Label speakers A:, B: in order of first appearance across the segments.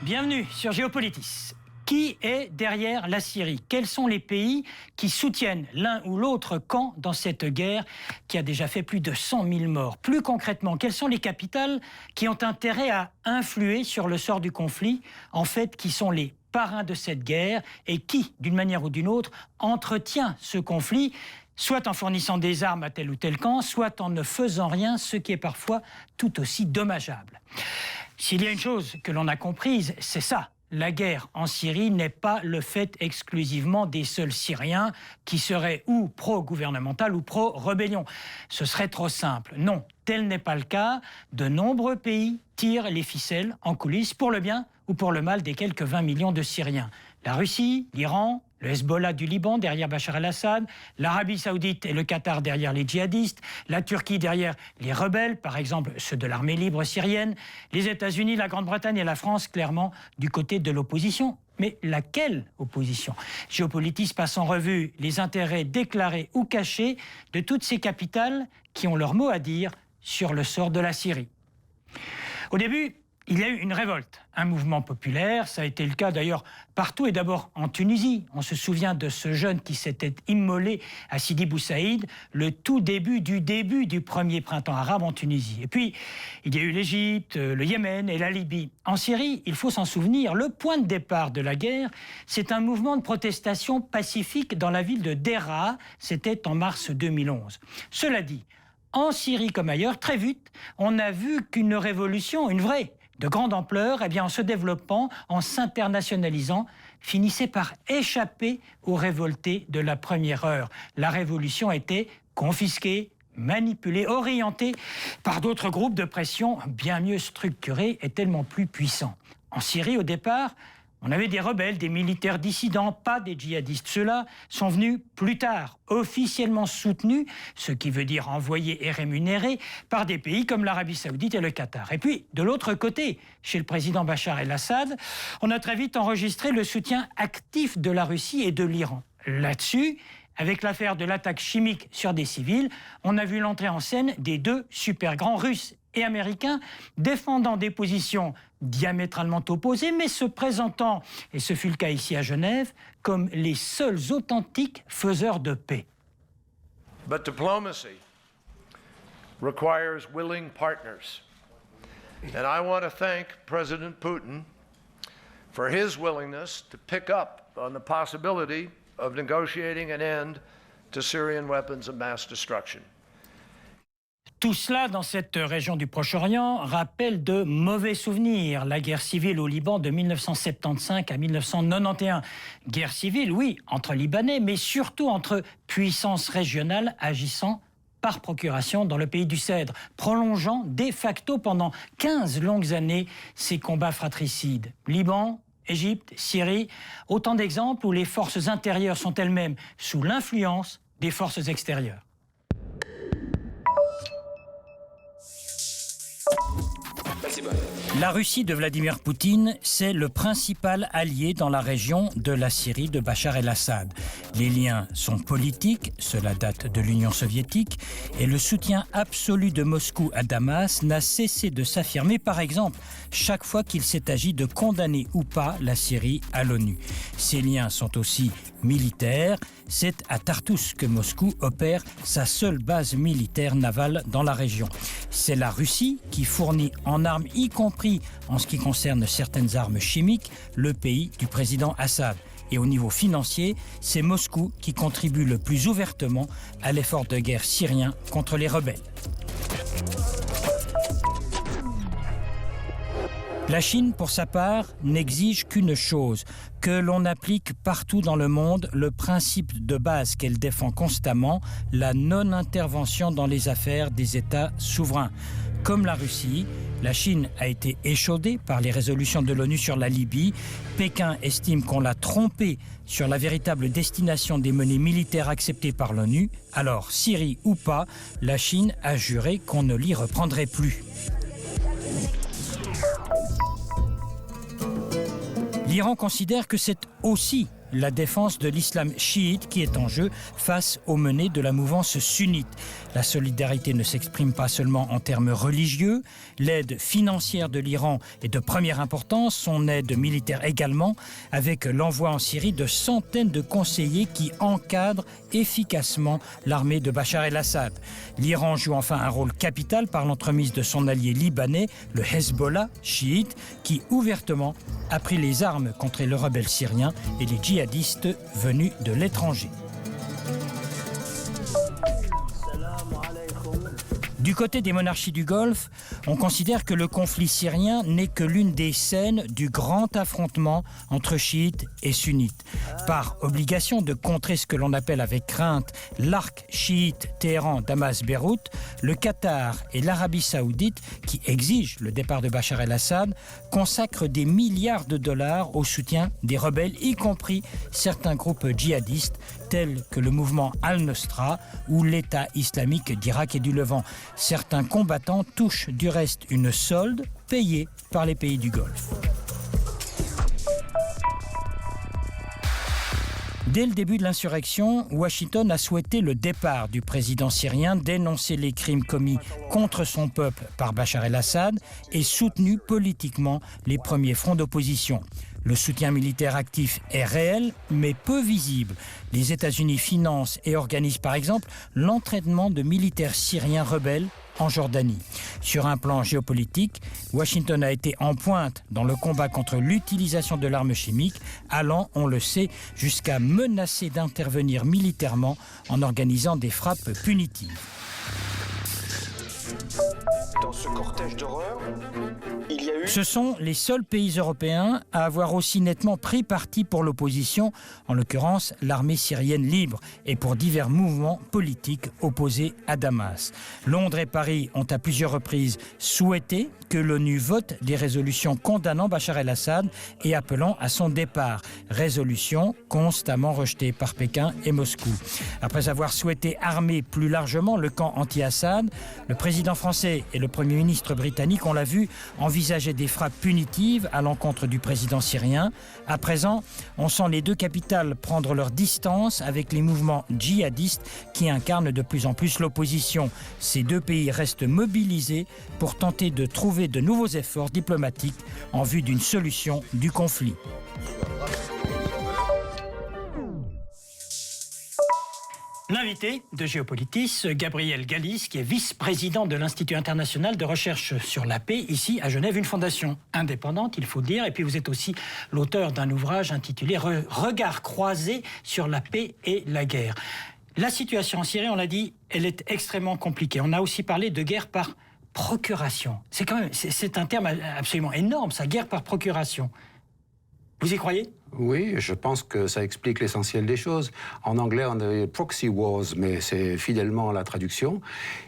A: Bienvenue sur Géopolitis. Qui est derrière la Syrie? Quels sont les pays qui soutiennent l'un ou l'autre camp dans cette guerre qui a déjà fait plus de 100 000 morts? Plus concrètement, quelles sont les capitales qui ont intérêt à influer sur le sort du conflit? En fait, qui sont les parrains de cette guerre et qui, d'une manière ou d'une autre, entretient ce conflit, soit en fournissant des armes à tel ou tel camp, soit en ne faisant rien, ce qui est parfois tout aussi dommageable. S'il y a une chose que l'on a comprise, c'est ça. La guerre en Syrie n'est pas le fait exclusivement des seuls Syriens qui seraient ou pro-gouvernemental ou pro-rébellion. Ce serait trop simple. Non, tel n'est pas le cas. De nombreux pays tirent les ficelles en coulisses pour le bien ou pour le mal des quelques 20 millions de Syriens. La Russie, l'Iran, le Hezbollah du Liban derrière Bachar el-Assad, l'Arabie saoudite et le Qatar derrière les djihadistes, la Turquie derrière les rebelles, par exemple ceux de l'armée libre syrienne, les États-Unis, la Grande-Bretagne et la France, clairement du côté de l'opposition. Mais laquelle opposition? Géopolitis passe en revue les intérêts déclarés ou cachés de toutes ces capitales qui ont leur mot à dire sur le sort de la Syrie. Au début, il y a eu une révolte, un mouvement populaire, ça a été le cas d'ailleurs partout et d'abord en Tunisie. On se souvient de ce jeune qui s'était immolé à Sidi Bou Saïd, le tout début du premier printemps arabe en Tunisie. Et puis, il y a eu l'Égypte, le Yémen et la Libye. En Syrie, il faut s'en souvenir, le point de départ de la guerre, c'est un mouvement de protestation pacifique dans la ville de Deraa, c'était en mars 2011. Cela dit, en Syrie comme ailleurs, très vite, on a vu qu'une révolution, une vraie, de grande ampleur, eh bien, en se développant, en s'internationalisant, finissait par échapper aux révoltés de la première heure. La révolution était confisquée, manipulée, orientée par d'autres groupes de pression bien mieux structurés et tellement plus puissants. En Syrie, au départ, on avait des rebelles, des militaires dissidents, pas des djihadistes. Ceux-là sont venus plus tard, officiellement soutenus, ce qui veut dire envoyés et rémunérés, par des pays comme l'Arabie saoudite et le Qatar. Et puis, de l'autre côté, chez le président Bachar el-Assad, on a très vite enregistré le soutien actif de la Russie et de l'Iran. Là-dessus, avec l'affaire de l'attaque chimique sur des civils, on a vu l'entrée en scène des deux super grands russes et américains défendant des positions diamétralement opposées, mais se présentant, et ce fut le cas ici à Genève, comme les seuls authentiques faiseurs de paix.
B: But diplomacy requires willing partners. And I want to thank President Putin for his willingness to pick up on the possibility of negotiating an end to Syrian weapons of mass destruction.
A: Tout cela, dans cette région du Proche-Orient, rappelle de mauvais souvenirs. La guerre civile au Liban de 1975 à 1991. Guerre civile, oui, entre Libanais, mais surtout entre puissances régionales agissant par procuration dans le pays du Cèdre, prolongeant de facto pendant 15 longues années ces combats fratricides. Liban, Égypte, Syrie, autant d'exemples où les forces intérieures sont elles-mêmes sous l'influence des forces extérieures. La Russie de Vladimir Poutine, c'est le principal allié dans la région de la Syrie de Bachar el-Assad. Les liens sont politiques, cela date de l'Union soviétique, et le soutien absolu de Moscou à Damas n'a cessé de s'affirmer, par exemple, chaque fois qu'il s'est agi de condamner ou pas la Syrie à l'ONU. Ces liens sont aussi militaires. C'est à Tartous que Moscou opère sa seule base militaire navale dans la région. C'est la Russie qui fournit en armes, y compris en ce qui concerne certaines armes chimiques, le pays du président Assad. Et au niveau financier, c'est Moscou qui contribue le plus ouvertement à l'effort de guerre syrien contre les rebelles. La Chine, pour sa part, n'exige qu'une chose, que l'on applique partout dans le monde le principe de base qu'elle défend constamment, la non-intervention dans les affaires des États souverains. Comme la Russie, la Chine a été échaudée par les résolutions de l'ONU sur la Libye. Pékin estime qu'on l'a trompé sur la véritable destination des menées militaires acceptées par l'ONU. Alors, Syrie ou pas, la Chine a juré qu'on ne l'y reprendrait plus. L'Iran considère que c'est aussi la défense de l'islam chiite qui est en jeu face aux menées de la mouvance sunnite. La solidarité ne s'exprime pas seulement en termes religieux. L'aide financière de l'Iran est de première importance, son aide militaire également, avec l'envoi en Syrie de centaines de conseillers qui encadrent efficacement l'armée de Bachar el-Assad. L'Iran joue enfin un rôle capital par l'entremise de son allié libanais, le Hezbollah chiite, qui ouvertement a pris les armes contre les rebelles syriens et les djihadistes venus de l'étranger. Du côté des monarchies du Golfe, on considère que le conflit syrien n'est que l'une des scènes du grand affrontement entre chiites et sunnites. Par obligation de contrer ce que l'on appelle avec crainte l'arc chiite Téhéran-Damas-Beyrouth, le Qatar et l'Arabie saoudite, qui exigent le départ de Bachar el-Assad, consacrent des milliards de dollars au soutien des rebelles, y compris certains groupes djihadistes tels que le mouvement Al-Nosra ou l'État islamique d'Irak et du Levant. Certains combattants touchent du reste une solde payée par les pays du Golfe. Dès le début de l'insurrection, Washington a souhaité le départ du président syrien, dénoncé les crimes commis contre son peuple par Bachar el-Assad et soutenu politiquement les premiers fronts d'opposition. Le soutien militaire actif est réel, mais peu visible. Les États-Unis financent et organisent par exemple l'entraînement de militaires syriens rebelles en Jordanie. Sur un plan géopolitique, Washington a été en pointe dans le combat contre l'utilisation de l'arme chimique, allant, on le sait, jusqu'à menacer d'intervenir militairement en organisant des frappes punitives.
C: Dans ce cortège d'horreur, il y a eu...
A: Ce sont les seuls pays européens à avoir aussi nettement pris parti pour l'opposition, en l'occurrence l'armée syrienne libre, et pour divers mouvements politiques opposés à Damas. Londres et Paris ont à plusieurs reprises souhaité que l'ONU vote des résolutions condamnant Bachar el-Assad et appelant à son départ. Résolutions constamment rejetées par Pékin et Moscou. Après avoir souhaité armer plus largement le camp anti-Assad, le président français et le Premier ministre britannique, on l'a vu, envisageaient des frappes punitives à l'encontre du président syrien. À présent, on sent les deux capitales prendre leur distance avec les mouvements djihadistes qui incarnent de plus en plus l'opposition. Ces deux pays restent mobilisés pour tenter de trouver de nouveaux efforts diplomatiques en vue d'une solution du conflit. L'invité de Géopolitis, Gabriel Gallis, qui est vice-président de l'Institut international de recherche sur la paix, ici à Genève, une fondation indépendante, il faut le dire. Et puis vous êtes aussi l'auteur d'un ouvrage intitulé « Regards croisés sur la paix et la guerre ». La situation en Syrie, on l'a dit, elle est extrêmement compliquée. On a aussi parlé de guerre par procuration. C'est un terme absolument énorme, ça, guerre par procuration. Vous y croyez ?
D: Oui, je pense que ça explique l'essentiel des choses. En anglais, on a proxy wars, mais c'est fidèlement la traduction.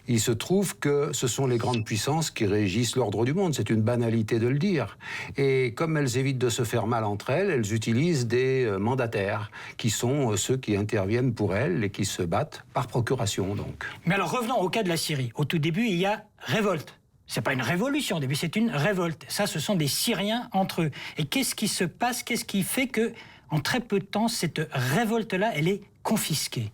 D: Il se trouve que ce sont les grandes puissances qui régissent l'ordre du monde. C'est une banalité de le dire. Et comme elles évitent de se faire mal entre elles, elles utilisent des mandataires, qui sont ceux qui interviennent pour elles et qui se battent par procuration, donc.
A: Mais alors, revenons au cas de la Syrie. Au tout début, il y a révolte. C'est pas une révolution au début, c'est une révolte. Ça, ce sont des Syriens entre eux. Et qu'est-ce qui se passe? Qu'est-ce qui fait que, en très peu de temps, cette révolte-là, elle est confisquée?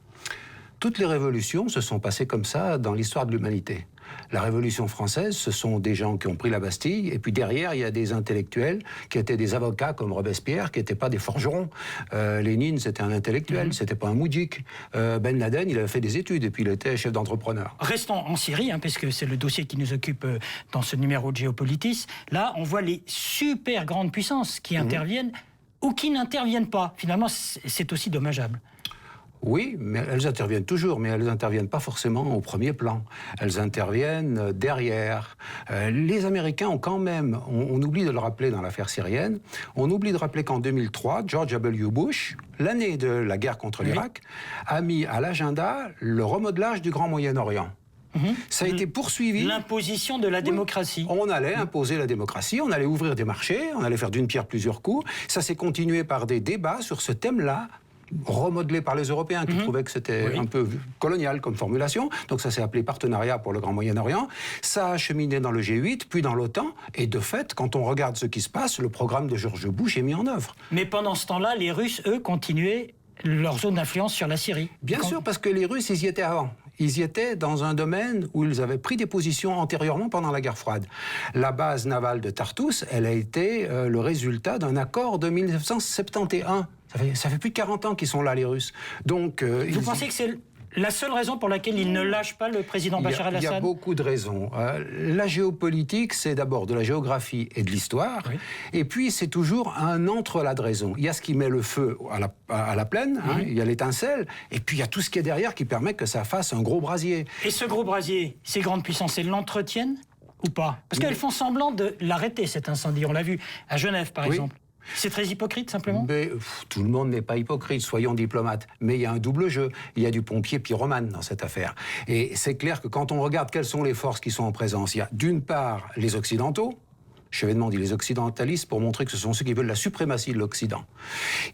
D: Toutes les révolutions se sont passées comme ça dans l'histoire de l'humanité. La Révolution française, ce sont des gens qui ont pris la Bastille, et puis derrière, il y a des intellectuels qui étaient des avocats comme Robespierre, qui n'étaient pas des forgerons. Lénine, c'était un intellectuel, c'était pas un moudjik. Ben Laden, il avait fait des études, et puis il était chef d'entrepreneur.
A: Restons en Syrie, puisque c'est le dossier qui nous occupe dans ce numéro de Géopolitis. Là, on voit les super grandes puissances qui interviennent ou qui n'interviennent pas. Finalement, c'est aussi dommageable.
D: Oui, mais elles interviennent toujours, mais elles n'interviennent pas forcément au premier plan. Elles interviennent derrière. Les Américains ont quand même, on oublie de le rappeler dans l'affaire syrienne, on oublie de rappeler qu'en 2003, George W. Bush, l'année de la guerre contre l'Irak, a mis à l'agenda le remodelage du Grand Moyen-Orient. Ça a été poursuivi.
A: L'imposition de la démocratie.
D: On allait imposer la démocratie, on allait ouvrir des marchés, on allait faire d'une pierre plusieurs coups. Ça s'est continué par des débats sur ce thème-là remodelé par les Européens qui trouvaient que c'était un peu colonial comme formulation. Donc ça s'est appelé Partenariat pour le Grand Moyen-Orient. Ça a cheminé dans le G8, puis dans l'OTAN. Et de fait, quand on regarde ce qui se passe, le programme de George Bush est mis en œuvre.
A: Mais pendant ce temps-là, les Russes, eux, continuaient leur zone d'influence sur la Syrie.
D: Bien sûr, parce que les Russes, ils y étaient avant. Ils y étaient dans un domaine où ils avaient pris des positions antérieurement pendant la guerre froide. La base navale de Tartous, elle a été le résultat d'un accord de 1971. Ça fait plus de 40 ans qu'ils sont là, les Russes. Donc,
A: vous pensez que c'est la seule raison pour laquelle ils ne lâchent pas le président Bachar el-Assad?
D: Il y a beaucoup de raisons. La géopolitique, c'est d'abord de la géographie et de l'histoire. Oui. Et puis, c'est toujours un entrelac de raisons. Il y a ce qui met le feu à la plaine, il y a l'étincelle, et puis il y a tout ce qui est derrière qui permet que ça fasse un gros brasier.
A: Et ce gros brasier, ces grandes puissances, elles l'entretiennent ou pas? Parce qu'elles font semblant de l'arrêter, cet incendie. On l'a vu à Genève, par exemple. C'est très hypocrite, simplement?
D: Mais tout le monde n'est pas hypocrite, soyons diplomates. Mais il y a un double jeu. Il y a du pompier pyromane dans cette affaire. Et c'est clair que quand on regarde quelles sont les forces qui sont en présence, il y a d'une part les Occidentaux. Chevènement dit les occidentalistes pour montrer que ce sont ceux qui veulent la suprématie de l'Occident.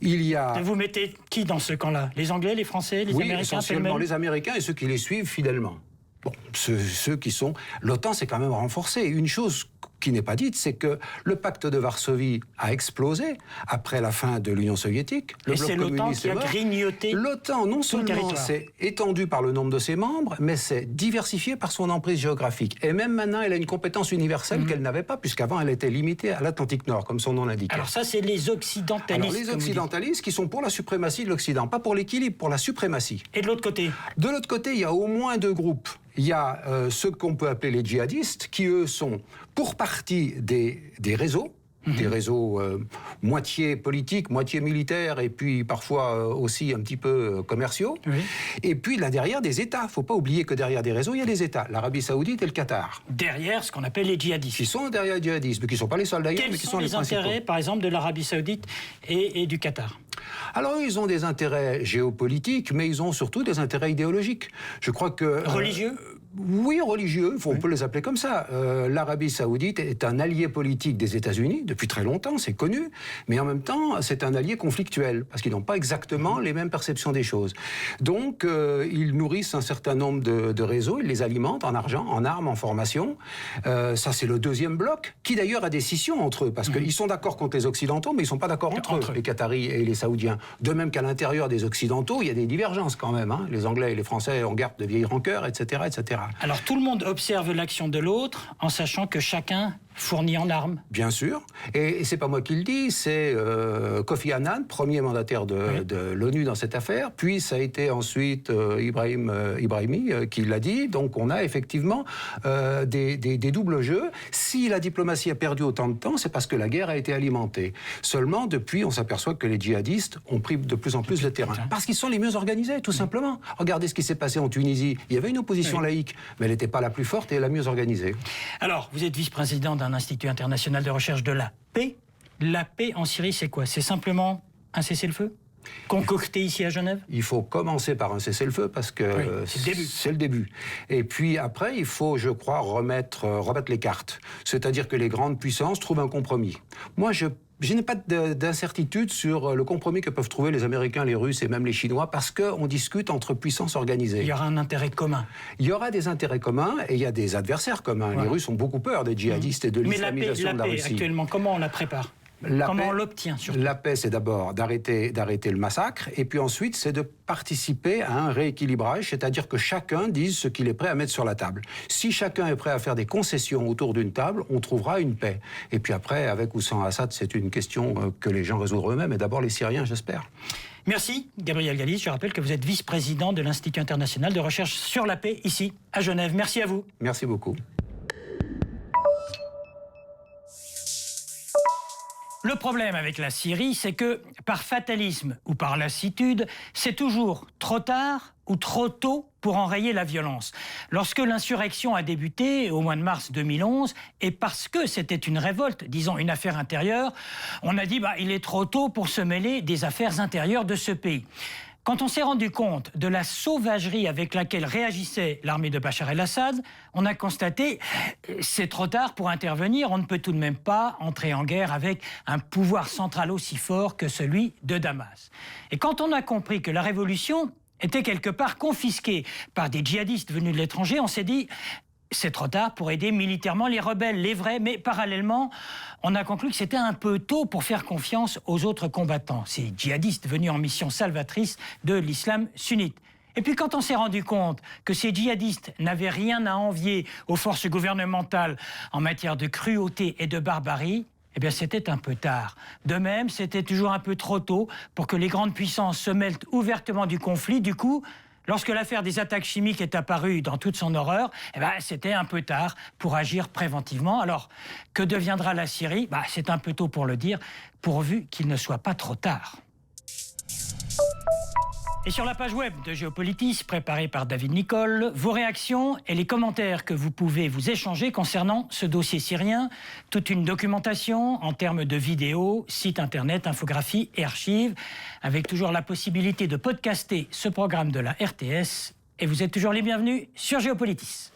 D: Il y a...
A: Et vous mettez qui dans ce camp-là? Les Anglais, les Français, les Américains?
D: Essentiellement les Américains et ceux qui les suivent fidèlement. Bon, ceux qui sont... L'OTAN s'est quand même renforcée. Une chose qui n'est pas dite, c'est que le pacte de Varsovie a explosé après la fin de l'Union soviétique.
A: Et c'est l'OTAN qui a grignoté.
D: L'OTAN, non seulement s'est étendue par le nombre de ses membres, mais s'est diversifiée par son emprise géographique. Et même maintenant, elle a une compétence universelle qu'elle n'avait pas, puisqu'avant, elle était limitée à l'Atlantique Nord, comme son nom l'indique.
A: Alors ça, c'est les occidentalistes.
D: Alors les occidentalistes qui sont pour la suprématie de l'Occident, pas pour l'équilibre, pour la suprématie.
A: Et de l'autre côté?
D: De l'autre côté, il y a au moins deux groupes. Il y a ceux qu'on peut appeler les djihadistes, qui eux sont pour partie des réseaux, des réseaux moitié politiques, moitié militaires, et puis parfois aussi un petit peu commerciaux. Oui. Et puis là derrière, des États. Il ne faut pas oublier que derrière des réseaux, il y a des États. L'Arabie Saoudite et le Qatar.
A: Derrière ce qu'on appelle les djihadistes.
D: Qui sont derrière les djihadistes, mais qui ne sont pas les seuls d'ailleurs, mais qui sont les principaux.
A: Quels sont les intérêts, par exemple, de l'Arabie Saoudite et du Qatar?
D: Alors, ils ont des intérêts géopolitiques, mais ils ont surtout des intérêts idéologiques. Je crois que...
A: Religieux?
D: Oui, religieux, on peut les appeler comme ça. L'Arabie Saoudite est un allié politique des États-Unis depuis très longtemps, c'est connu, mais en même temps, c'est un allié conflictuel, parce qu'ils n'ont pas exactement les mêmes perceptions des choses. Donc, ils nourrissent un certain nombre de réseaux, ils les alimentent en argent, en armes, en formation. Ça, c'est le deuxième bloc, qui d'ailleurs a des scissions entre eux, parce qu'ils sont d'accord contre les Occidentaux, mais ils ne sont pas d'accord entre eux, les Qataris et les Saoudiens. De même qu'à l'intérieur des Occidentaux, il y a des divergences quand même. Les Anglais et les Français en gardent de vieilles rancœurs, etc., etc.
A: Alors tout le monde observe l'action de l'autre en sachant que chacun fournit en armes.
D: Bien sûr. Et c'est pas moi qui le dis, c'est Kofi Annan, premier mandataire de l'ONU dans cette affaire. Puis ça a été ensuite Ibrahimi qui l'a dit. Donc on a effectivement des doubles jeux. Si la diplomatie a perdu autant de temps, c'est parce que la guerre a été alimentée. Seulement, depuis, on s'aperçoit que les djihadistes ont pris de plus en plus de terrain. Parce qu'ils sont les mieux organisés, tout simplement. Regardez ce qui s'est passé en Tunisie. Il y avait une opposition laïque, mais elle n'était pas la plus forte et la mieux organisée.
A: Alors, vous êtes vice-président d'un institut international de recherche de la paix. La paix en Syrie, c'est quoi? C'est simplement un cessez-le-feu concocté ici à Genève?
D: Il faut commencer par un cessez-le-feu parce que c'est le début. Et puis après, il faut, je crois, remettre les cartes. C'est-à-dire que les grandes puissances trouvent un compromis. Moi, je n'ai pas d'incertitude sur le compromis que peuvent trouver les Américains, les Russes et même les Chinois, parce qu'on discute entre puissances organisées.
A: Il y aura un intérêt commun.
D: Il y aura des intérêts communs et il y a des adversaires communs. Ouais. Les Russes ont beaucoup peur des djihadistes et de l'islamisation de la Russie.
A: Mais la paix, actuellement, comment on la prépare? Comment on l'obtient surtout?
D: La paix, c'est d'abord d'arrêter le massacre, et puis ensuite, c'est de participer à un rééquilibrage, c'est-à-dire que chacun dise ce qu'il est prêt à mettre sur la table. Si chacun est prêt à faire des concessions autour d'une table, on trouvera une paix. Et puis après, avec ou sans Assad, c'est une question que les gens résoudront eux-mêmes, et d'abord les Syriens, j'espère.
A: Merci, Gabriel Galis. Je rappelle que vous êtes vice-président de l'Institut international de recherche sur la paix, ici, à Genève. Merci à vous.
D: Merci beaucoup.
A: Le problème avec la Syrie, c'est que, par fatalisme ou par lassitude, c'est toujours trop tard ou trop tôt pour enrayer la violence. Lorsque l'insurrection a débuté, au mois de mars 2011, et parce que c'était une révolte, disons une affaire intérieure, on a dit il est trop tôt pour se mêler des affaires intérieures de ce pays. Quand on s'est rendu compte de la sauvagerie avec laquelle réagissait l'armée de Bachar el-Assad, on a constaté c'est trop tard pour intervenir, on ne peut tout de même pas entrer en guerre avec un pouvoir central aussi fort que celui de Damas. Et quand on a compris que la révolution était quelque part confisquée par des djihadistes venus de l'étranger, on s'est dit c'est trop tard pour aider militairement les rebelles, les vrais, mais parallèlement, on a conclu que c'était un peu tôt pour faire confiance aux autres combattants, ces djihadistes venus en mission salvatrice de l'islam sunnite. Et puis quand on s'est rendu compte que ces djihadistes n'avaient rien à envier aux forces gouvernementales en matière de cruauté et de barbarie, eh bien c'était un peu tard. De même, c'était toujours un peu trop tôt pour que les grandes puissances se mêlent ouvertement du conflit. Du coup, lorsque l'affaire des attaques chimiques est apparue dans toute son horreur, eh ben, c'était un peu tard pour agir préventivement. Alors, que deviendra la Syrie ? C'est un peu tôt pour le dire, pourvu qu'il ne soit pas trop tard. Et sur la page web de Géopolitis, préparée par David Nicole, vos réactions et les commentaires que vous pouvez vous échanger concernant ce dossier syrien, toute une documentation en termes de vidéos, sites internet, infographies et archives, avec toujours la possibilité de podcaster ce programme de la RTS. Et vous êtes toujours les bienvenus sur Géopolitis.